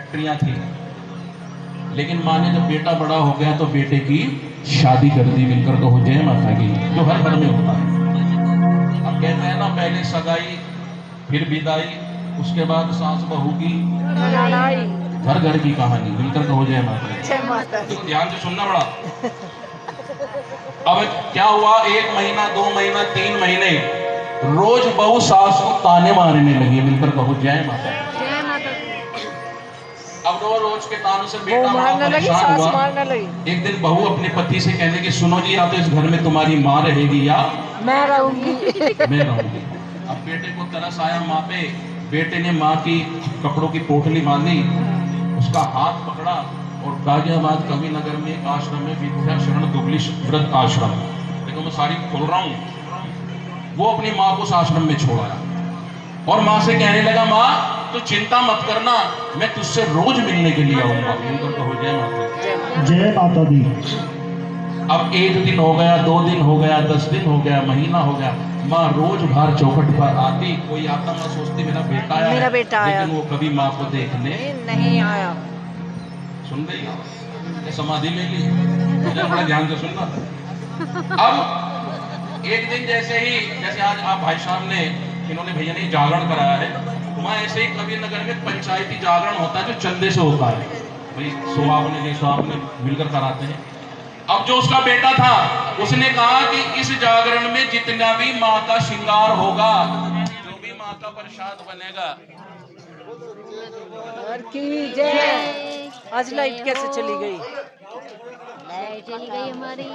फैक्ट्रियां थी, लेकिन माँ ने जब बेटा बड़ा हो गया तो बेटे की शादी कर दी। मिलकर कहो जय माता की, जो हर घर में होता है। अब कहते हैं ना, पहले सगाई फिर विदाई, उसके बाद सास बहू की लड़ाई। घर घर की कहानी। मिलकर कहो जय माता की। जय माता दी। तो ध्यान से सुनना बड़ा। अब क्या हुआ, 1 महीना 2 महीना 3 महीने रोज बहू सास को ताने मारने लगी। मिलकर कहो जय माता दी। जय माता दी। अब रोज के तानों से वो बेटा बड़ा मारने लगी, परेशान सास हुआ। मारने लगी। एक दिन बहू अपने पति से कहने की, सुनो जी, या तो इस घर में तुम्हारी माँ रहेगी या मैं रहूंगी। मैं रहूंगी। अब बेटे को तरस आया माँ पे। बेटे ने माँ की कपड़ों की पोटली बांधी, उसका हाथ पकड़ा और गाजियाबाद कवि नगर में एक आश्रम में, विद्या शरण दुबली व्रत आश्रम, देखो मैं सारी खोल रहा हूँ, वो अपनी माँ को उस आश्रम में छोड़ आया और माँ से कहने लगा, माँ तो चिंता मत करना, मैं तुझसे रोज मिलने के लिए आऊंगा। मिलकर कहो जय माता। जय माता दी। अब 1 दिन हो गया, 2 दिन हो गया, 10 दिन हो गया, महीना हो गया, माँ रोज बाहर चौखट पर आती, कोई आता, माँ सोचती मेरा बेटा आया, मेरा बेटा आया, लेकिन वो कभी माँ को देखने नहीं आया। सुन रही, ये समाधि ले ली, मुझे बड़ा ध्यान से सुनना। अब एक दिन जैसे आज आप भाई साहब ने, इन्होंने भैया ने जागरण कराया है, वहां ऐसे ही कबीर नगर में पंचायती जागरण होता है जो चंदे से होता है, भाई सुहाग ने आपने मिलकर कराते हैं। अब जो उसका बेटा था, उसने कहा कि इस जागरण में जितना भी माँ का श्रृंगार होगा, जो भी माँ का प्रसाद बनेगा, की जय। आज लाइट कैसे चली गई? लाइट चली गई हमारी।